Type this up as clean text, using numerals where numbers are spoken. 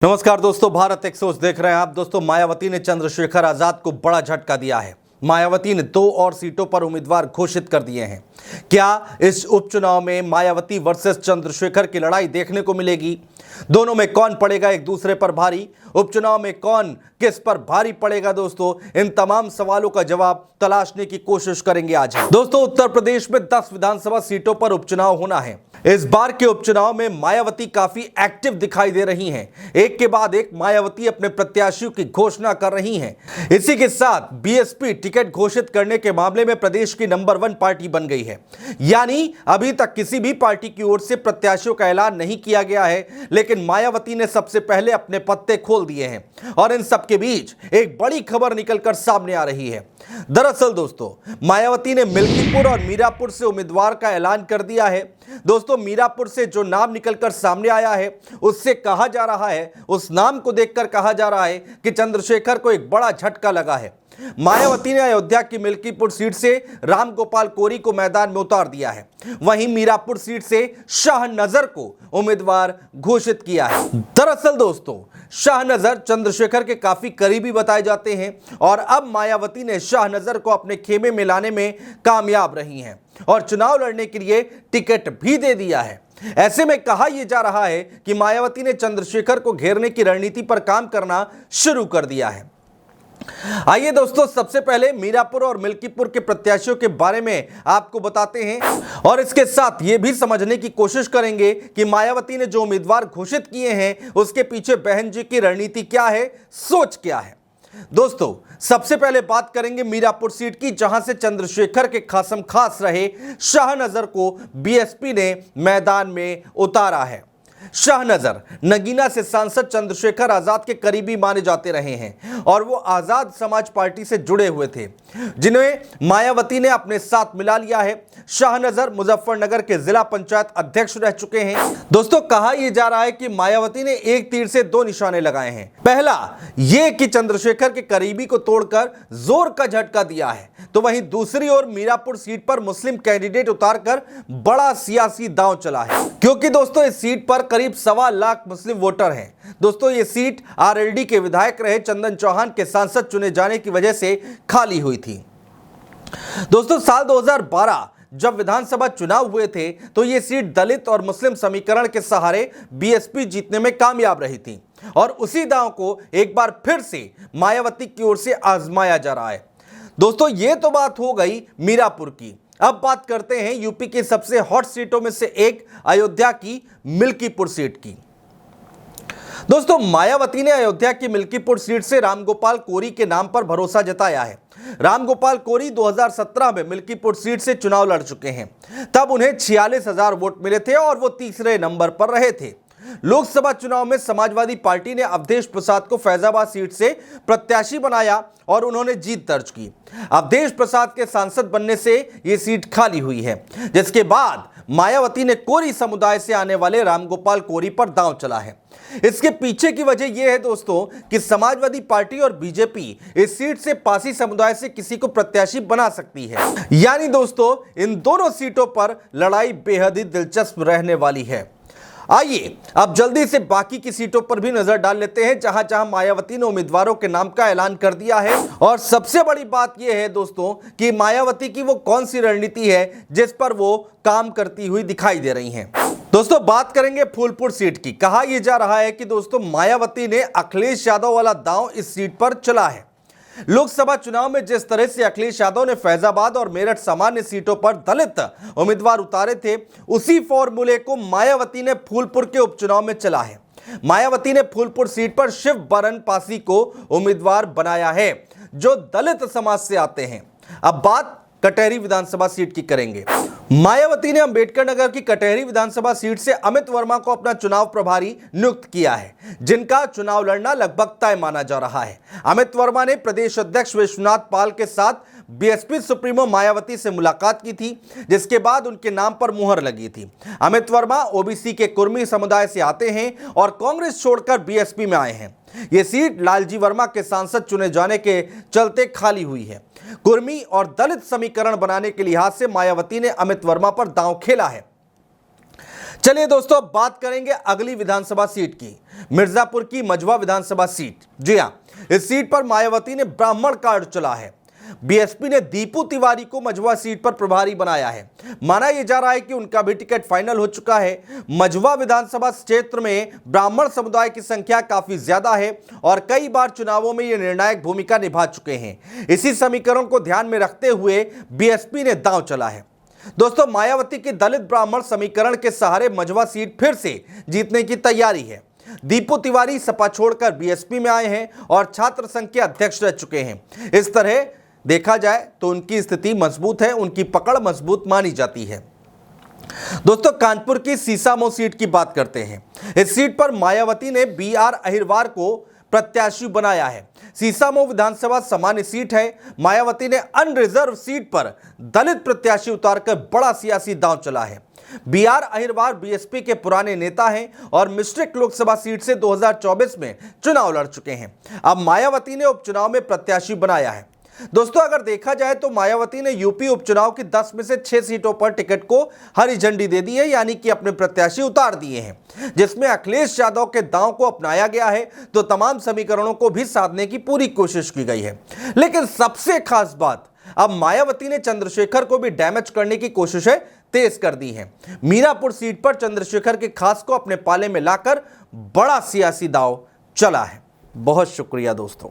नमस्कार दोस्तों, भारत एक्सोस देख रहे हैं आप। दोस्तों, मायावती ने चंद्रशेखर आजाद को बड़ा झटका दिया है। मायावती ने 2 और सीटों पर उम्मीदवार घोषित कर दिए हैं। क्या इस उपचुनाव में मायावती वर्सेस चंद्रशेखर की लड़ाई देखने को मिलेगी? दोनों में कौन पड़ेगा एक दूसरे पर भारी? उपचुनाव में कौन किस पर भारी पड़ेगा? दोस्तों, इन तमाम सवालों का जवाब तलाशने की कोशिश करेंगे आज हम। दोस्तों, उत्तर प्रदेश में 10 विधानसभा सीटों पर उपचुनाव होना है। इस बार के उपचुनाव में मायावती काफी एक्टिव दिखाई दे रही हैं। एक के बाद एक मायावती अपने प्रत्याशियों की घोषणा कर रही हैं। इसी के साथ बीएसपी टिकट घोषित करने के मामले में प्रदेश की नंबर 1 पार्टी बन गई है। यानी अभी तक किसी भी पार्टी की ओर से प्रत्याशियों का ऐलान नहीं किया गया है, लेकिन मायावती ने सबसे पहले अपने पत्ते खोल दिए हैं। और इन सबके बीच एक बड़ी खबर निकलकर सामने आ रही है। दरअसल दोस्तों, मायावती ने मिल्कीपुर और मीरापुर से उम्मीदवार का ऐलान कर दिया है। दोस्तों, मीरापुर से जो नाम निकलकर सामने आया है, उससे कहा जा रहा है, उस नाम को देखकर कहा जा रहा है कि चंद्रशेखर को एक बड़ा झटका लगा है। मायावती ने अयोध्या की मिल्कीपुर सीट से रामगोपाल कोरी को मैदान में उतार दिया है। वहीं मीरापुर सीट से शाहनजर को उम्मीदवार घोषित किया है। दरअसल दोस्तों, शाहनजर चंद्रशेखर के काफी करीबी बताए जाते हैं और अब मायावती ने शाहनजर को अपने खेमे में लाने में कामयाब रही हैं और चुनाव लड़ने के लिए टिकट भी दे दिया है। ऐसे में कहा यह जा रहा है कि मायावती ने चंद्रशेखर को घेरने की रणनीति पर काम करना शुरू कर दिया है। आइए दोस्तों, सबसे पहले मीरापुर और मिल्कीपुर के प्रत्याशियों के बारे में आपको बताते हैं और इसके साथ ये भी समझने की कोशिश करेंगे कि मायावती ने जो उम्मीदवार घोषित किए हैं उसके पीछे बहन जी की रणनीति क्या है, सोच क्या है। दोस्तों, सबसे पहले बात करेंगे मीरापुर सीट की, जहां से चंद्रशेखर के खासम खास रहे शाहनजर को बीएसपी ने मैदान में उतारा है। शाहनजर नगीना से सांसद चंद्रशेखर आजाद के करीबी माने जाते रहे हैं और वो आजाद समाज पार्टी से जुड़े हुए थे, जिन्हें मायावती ने अपने साथ मिला लिया है। शाहनजर मुजफ्फरनगर के जिला पंचायत अध्यक्ष रह चुके हैं। दोस्तों, कहा यह जा रहा है कि मायावती ने एक तीर से 2 निशाने लगाए हैं। पहला यह कि चंद्रशेखर के करीबी को तोड़कर जोर का झटका दिया है, तो वहीं दूसरी ओर मीरापुर सीट पर मुस्लिम कैंडिडेट उतारकर बड़ा सियासी दांव चला है, क्योंकि दोस्तों इस सीट पर करीब 1.25 लाख मुस्लिम वोटर हैं। दोस्तों, ये सीट आरएलडी के विधायक रहे चंदन चौहान के सांसद चुने जाने की वजह से खाली हुई थी। दोस्तों, साल 2012 जब विधानसभा चुनाव हुए थे तो यह सीट दलित और मुस्लिम समीकरण के सहारे बीएसपी जीतने में कामयाब रही थी और उसी दांव को एक बार फिर से मायावती की ओर से आजमाया जा रहा है। दोस्तों, यह तो बात हो गई मीरापुर की। अब बात करते हैं यूपी की सबसे हॉट सीटों में से एक अयोध्या की मिल्कीपुर सीट की। दोस्तों, मायावती ने अयोध्या की मिल्कीपुर सीट से रामगोपाल कोरी के नाम पर भरोसा जताया है। रामगोपाल कोरी 2017 में मिल्कीपुर सीट से चुनाव लड़ चुके हैं। तब उन्हें 46,000 वोट मिले थे और वो तीसरे नंबर पर रहे थे। लोकसभा चुनाव में समाजवादी पार्टी ने अवधेश प्रसाद को फैजाबाद सीट से प्रत्याशी बनाया और उन्होंने जीत दर्ज की। अवधेश प्रसाद के सांसद बनने से यह सीट खाली हुई है, जिसके बाद मायावती ने कोरी समुदाय से आने वाले रामगोपाल कोरी पर दांव चला है। इसके पीछे की वजह यह है दोस्तों कि समाजवादी पार्टी और बीजेपी इस सीट से पासी समुदाय से किसी को प्रत्याशी बना सकती है। यानी दोस्तों, इन दोनों सीटों पर लड़ाई बेहद ही दिलचस्प रहने वाली है। आइए अब जल्दी से बाकी की सीटों पर भी नजर डाल लेते हैं, जहां जहां मायावती ने उम्मीदवारों के नाम का ऐलान कर दिया है। और सबसे बड़ी बात यह है दोस्तों कि मायावती की वो कौन सी रणनीति है जिस पर वो काम करती हुई दिखाई दे रही हैं। दोस्तों, बात करेंगे फूलपुर सीट की। कहा यह जा रहा है कि दोस्तों मायावती ने अखिलेश यादव वाला दांव इस सीट पर चला है। लोकसभा चुनाव में जिस तरह से अखिलेश यादव ने फैजाबाद और मेरठ सामान्य सीटों पर दलित उम्मीदवार उतारे थे, उसी फॉर्मूले को मायावती ने फूलपुर के उपचुनाव में चला है। मायावती ने फूलपुर सीट पर शिव बरन पासी को उम्मीदवार बनाया है, जो दलित समाज से आते हैं। अब बात कटहरी विधानसभा सीट की करेंगे। मायावती ने अंबेडकर नगर की कटहरी विधानसभा सीट से अमित वर्मा को अपना चुनाव प्रभारी नियुक्त किया है, जिनका चुनाव लड़ना लगभग तय माना जा रहा है। अमित वर्मा ने प्रदेश अध्यक्ष विश्वनाथ पाल के साथ बीएसपी सुप्रीमो मायावती से मुलाकात की थी, जिसके बाद उनके नाम पर मुहर लगी थी। अमित वर्मा ओबीसी के कुर्मी समुदाय से आते हैं और कांग्रेस छोड़कर बीएसपी में आए हैं। यह सीट लालजी वर्मा के सांसद चुने जाने के चलते खाली हुई है। कुर्मी और दलित समीकरण बनाने के लिहाज से मायावती ने अमित वर्मा पर दांव खेला है। चलिए दोस्तों, अब बात करेंगे अगली विधानसभा सीट की, मिर्जापुर की मझवा विधानसभा सीट। जी हां, इस सीट पर मायावती ने ब्राह्मण कार्ड चला है। बीएसपी ने दीपू तिवारी को मझवा सीट पर प्रभारी बनाया है। माना यह जा रहा है कि उनका भी टिकट फाइनल हो चुका है। मझवा विधानसभा क्षेत्र में ब्राह्मण समुदाय की संख्या काफी ज्यादा है और कई बार चुनावों में ये निर्णायक भूमिका निभा चुके हैं। इसी समीकरण को ध्यान में रखते हुए बीएसपी ने दांव चला है। दोस्तों, मायावती की दलित ब्राह्मण समीकरण के सहारे मझवा सीट फिर से जीतने की तैयारी है। दीपू तिवारी सपा छोड़कर बीएसपी में आए हैं और छात्र संघ के अध्यक्ष रह चुके हैं। इस तरह देखा जाए तो उनकी स्थिति मजबूत है, उनकी पकड़ मजबूत मानी जाती है। दोस्तों, कानपुर की सीसामऊ सीट की बात करते हैं। इस सीट पर मायावती ने BR अहिरवार को प्रत्याशी बनाया है। सीसामऊ विधानसभा सामान्य सीट है। मायावती ने अनरिजर्व सीट पर दलित प्रत्याशी उतारकर बड़ा सियासी दांव चला है। BR अहिरवार बीएसपी के पुराने नेता हैं और मिश्रिक लोकसभा सीट से 2024 में चुनाव लड़ चुके हैं। अब मायावती ने उपचुनाव में प्रत्याशी बनाया है। दोस्तों, अगर देखा जाए तो मायावती ने यूपी उपचुनाव की 10 में से 6 सीटों पर टिकट को हरी झंडी दे दी है, यानी कि अपने प्रत्याशी उतार दिए हैं, जिसमें अखिलेश यादव के दांव को अपनाया गया है तो तमाम समीकरणों को भी साधने की पूरी कोशिश की गई है। लेकिन सबसे खास बात, अब मायावती ने चंद्रशेखर को भी डैमेज करने की कोशिशें तेज कर दी हैं। मीनापुर सीट पर चंद्रशेखर के खास को अपने पाले में लाकर बड़ा सियासी दांव चला है। बहुत शुक्रिया दोस्तों।